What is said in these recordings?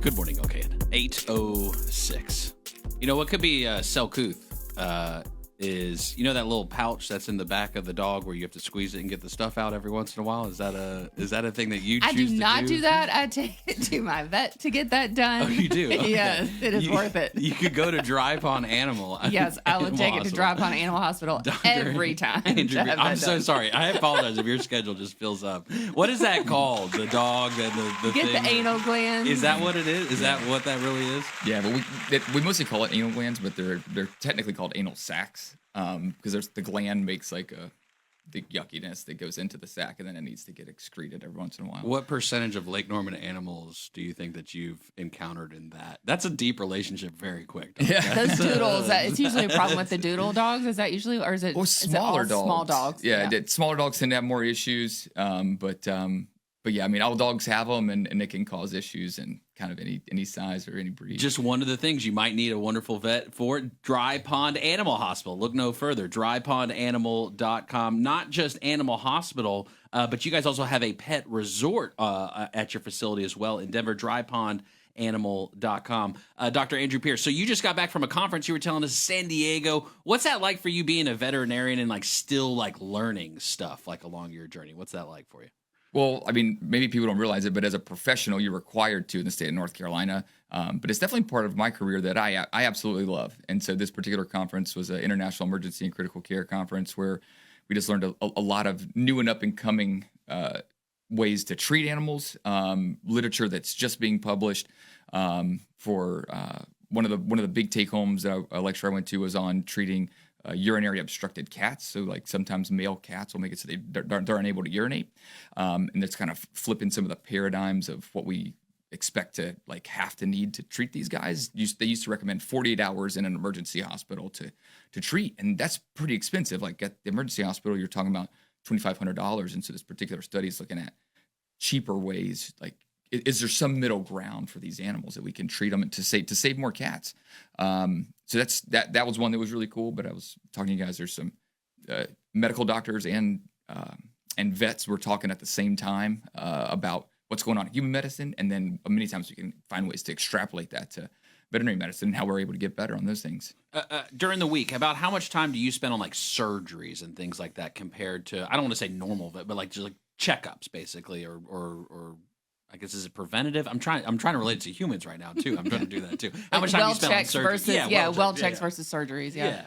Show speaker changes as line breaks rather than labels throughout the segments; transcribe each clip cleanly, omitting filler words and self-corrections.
Good morning, okay. 8:06. You know what could be Selcouth is, you know, that little pouch that's in the back of the dog where you have to squeeze it and get the stuff out every once in a while? Is that a thing that you choose
I do not
to
do that. I take it to my vet to get that done.
Oh, you do? Okay.
Yes, it is worth it.
You could go to Dry Pond Animal.
Yes, I will take it to Dry Pond Animal Hospital every time.
I'm so sorry. I apologize if your schedule just fills up. What is that called? The dog and the
Get
thing?
the anal glands.
Is that what it is? Is that what that really is?
Yeah, but we mostly call it anal glands, but they're technically called anal sacs because the gland makes like the yuckiness that goes into the sac, and then it needs to get excreted every once in a while.
What percentage of Lake Norman animals do you think that you've encountered in that? That's a deep relationship very quick.
Yeah.
Those doodles, it's usually a problem with the doodle dogs. Is that usually, or is it,
smaller dogs?
Small dogs.
Yeah. Smaller dogs tend to have more issues, but yeah, I mean, all dogs have them, and it can cause issues in kind of any size or any breed.
Just one of the things you might need a wonderful vet for. Dry Pond Animal Hospital. Look no further. drypondanimal.com. Not just animal hospital, but you guys also have a pet resort at your facility as well in Denver. drypondanimal.com. Dr. Andrew Pierce, so you just got back from a conference. You were telling us San Diego. What's that like for you being a veterinarian and still learning stuff along your journey? What's that like for you?
Well, I mean, maybe people don't realize it, but as a professional, you're required to in the state of North Carolina. But it's definitely part of my career that I absolutely love. And so this particular conference was an International Emergency and Critical Care Conference where we just learned a lot of new and up-and-coming ways to treat animals, literature that's just being published. For one of the big take-homes that a lecture I went to was on treating urinary obstructed cats. So sometimes male cats will make it so they're unable to urinate. And that's kind of flipping some of the paradigms of what we expect to have to need to treat these guys. They used to recommend 48 hours in an emergency hospital to treat. And that's pretty expensive. At the emergency hospital, you're talking about $2,500. And so this particular study is looking at cheaper ways. Is there some middle ground for these animals that we can treat them and to save more cats? So that was one that was really cool. But I was talking to you guys. There's some medical doctors and vets were talking at the same time about what's going on in human medicine, and then many times we can find ways to extrapolate that to veterinary medicine and how we're able to get better on those things.
During the week, about how much time do you spend on surgeries and things like that compared to, I don't want to say normal vet, but just checkups basically, or I guess, is it preventative? I'm trying to relate it to humans right now too. I'm trying to do that too. How much time do you spend on surgery?
Well checks versus surgeries. Yeah.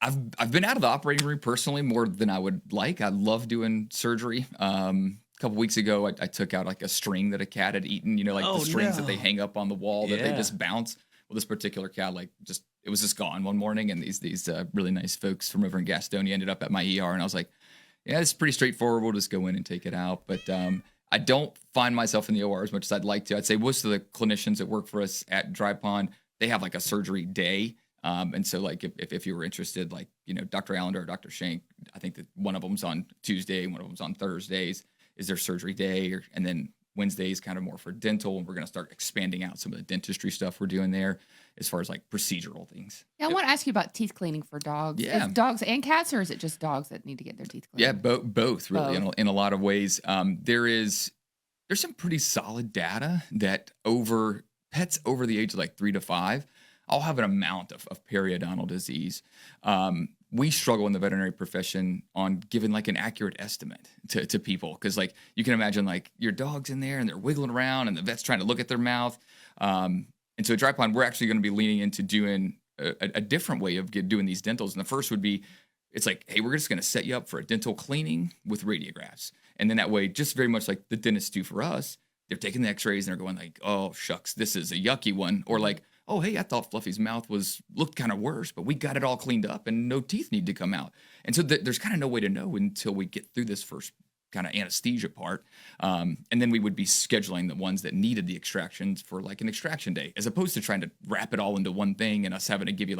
I've been out of the operating room personally more than I would like. I love doing surgery. A couple weeks ago, I took out a string that a cat had eaten. The strings that they hang up on the wall that they just bounce. Well, this particular cat, it was just gone one morning, and these really nice folks from over in Gastonia ended up at my ER, and I was like, yeah, it's pretty straightforward. We'll just go in and take it out. But I don't find myself in the OR as much as I'd like to. I'd say most of the clinicians that work for us at Dry Pond, they have a surgery day. And so if you were interested, Dr. Allender or Dr. Shank, I think that one of them's on Tuesday, one of them's on Thursdays is their surgery day. And then Wednesday is kind of more for dental. And we're going to start expanding out some of the dentistry stuff we're doing there as far as procedural things.
Yeah, I want to ask you about teeth cleaning for dogs.
Yeah.
Is dogs and cats, or is it just dogs that need to get their teeth cleaned?
Yeah, both really. In a lot of ways. There's some pretty solid data that pets over the age of 3 to 5 all have an amount of periodontal disease. We struggle in the veterinary profession on giving an accurate estimate to people because you can imagine your dog's in there and they're wiggling around and the vet's trying to look at their mouth. And so at Dry Pond, we're actually going to be leaning into doing a different way of doing these dentals. And the first would be, it's hey, we're just going to set you up for a dental cleaning with radiographs. And then that way, just very much like the dentists do for us, they're taking the x-rays and they're going oh, shucks, this is a yucky one. Or oh, hey, I thought Fluffy's mouth looked kind of worse, but we got it all cleaned up and no teeth need to come out. And so there's kind of no way to know until we get through this first kind of anesthesia part. And then we would be scheduling the ones that needed the extractions for an extraction day, as opposed to trying to wrap it all into one thing and us having to give you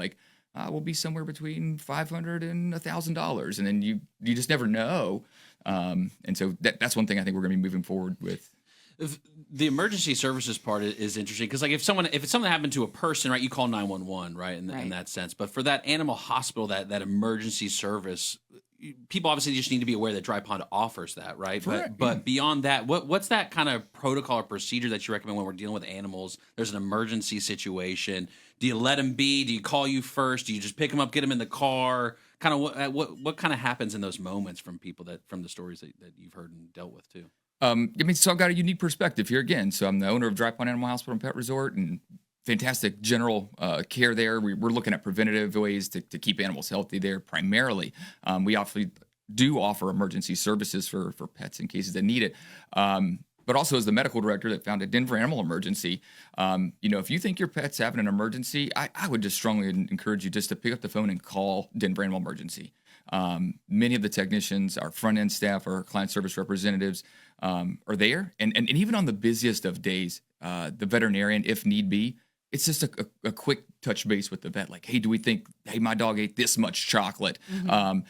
we'll be somewhere between $500 and $1,000. And then you just never know. And so that's one thing I think we're going to be moving forward with.
The emergency services part is interesting because if it's something happened to a person, right, you call 911, right, in that sense. But for that animal hospital, that emergency service, people obviously just need to be aware that Dry Pond offers that, right?
Correct,
But beyond that, what's that kind of protocol or procedure that you recommend when we're dealing with animals? There's an emergency situation. Do you let them be? Do you call you first? Do you just pick them up, get them in the car? Kind of what kind of happens in those moments from people from the stories that you've heard and dealt with too?
I mean, so I've got a unique perspective here again. So I'm the owner of Dry Pond Animal Hospital and Pet Resort, and fantastic general care there. We're looking at preventative ways to keep animals healthy there primarily. We do offer emergency services for pets in cases that need it. But also as the medical director that founded Denver Animal Emergency, if you think your pet's having an emergency, I would just strongly encourage you just to pick up the phone and call Denver Animal Emergency. Many of the technicians, our front end staff, our client service representatives are there. And even on the busiest of days, the veterinarian, if need be, it's just a quick touch base with the vet. Like, hey, my dog ate this much chocolate. Mm-hmm.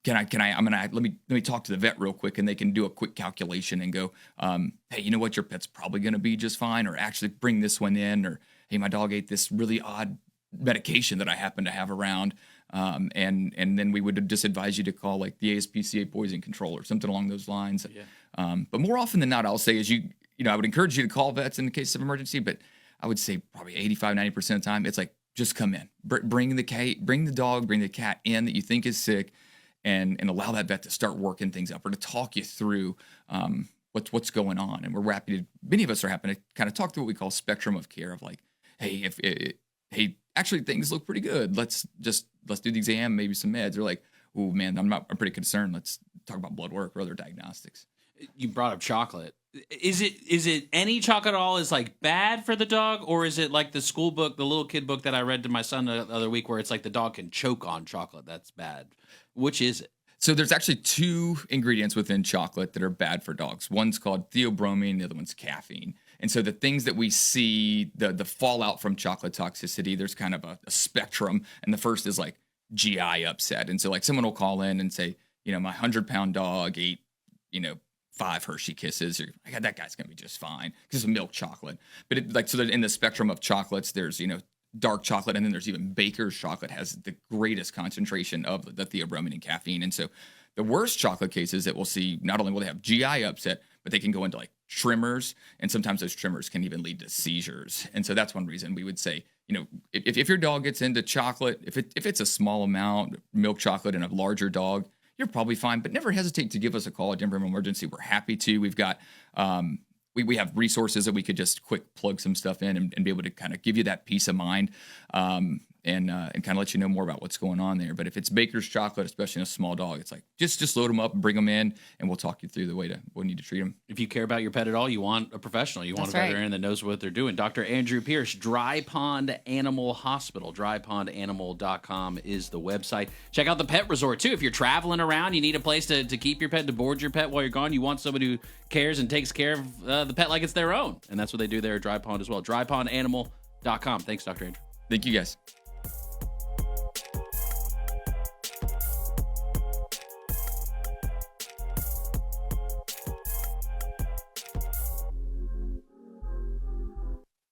Let me talk to the vet real quick, and they can do a quick calculation and go, hey, you know what? Your pet's probably going to be just fine, or actually bring this one in, or hey, my dog ate this really odd medication that I happen to have around. And then we would just advise you to call like the ASPCA poison control or something along those lines. Yeah. But more often than not, I'll say is I would encourage you to call vets in the case of emergency, but I would say probably 85-90% of the time, it's like, just come in, bring the dog, bring the cat in that you think is sick, and allow that vet to start working things up or to talk you through what's going on. And many of us are happy to kind of talk through what we call spectrum of care of like, hey, actually things look pretty good. Let's do the exam, maybe some meds. They're like, oh man, I'm pretty concerned. Let's talk about blood work or other diagnostics.
You brought up chocolate. Is it any chocolate at all is like bad for the dog, or is it like the school book, the little kid book that I read to my son the other week, where it's like the dog can choke on chocolate? That's bad. Which is it?
So there's actually two ingredients within chocolate that are bad for dogs. One's called theobromine, the other one's caffeine. And so the things that we see, the fallout from chocolate toxicity, there's kind of a spectrum. And the first is like GI upset. And so like someone will call in and say, my 100-pound dog ate, 5 Hershey Kisses. That guy's gonna be just fine because it's milk chocolate. But so that in the spectrum of chocolates, there's dark chocolate, and then there's even Baker's chocolate has the greatest concentration of the theobromine and caffeine. And so the worst chocolate cases that we'll see, not only will they have GI upset, but they can go into like tremors, and sometimes those tremors can even lead to seizures. And so that's one reason we would say, if your dog gets into chocolate, if it's a small amount, milk chocolate, in a larger dog, you're probably fine, but never hesitate to give us a call at Denver Animal Emergency. We're happy to. We've got, we have resources that we could just quick plug some stuff in and be able to kind of give you that peace of mind and kind of let you know more about what's going on there. But if it's Baker's chocolate, especially in a small dog, it's like, just load them up, bring them in, and we'll talk you through the way we need to treat them.
If you care about your pet at all, you want a professional. You want a veterinarian that knows what they're doing. Dr. Andrew Pierce, Dry Pond Animal Hospital. DryPondAnimal.com is the website. Check out the pet resort, too. If you're traveling around, you need a place to keep your pet, to board your pet while you're gone. You want somebody who cares and takes care of the pet like it's their own. And that's what they do there at Dry Pond as well. DryPondAnimal.com. Thanks, Dr. Andrew.
Thank you, guys.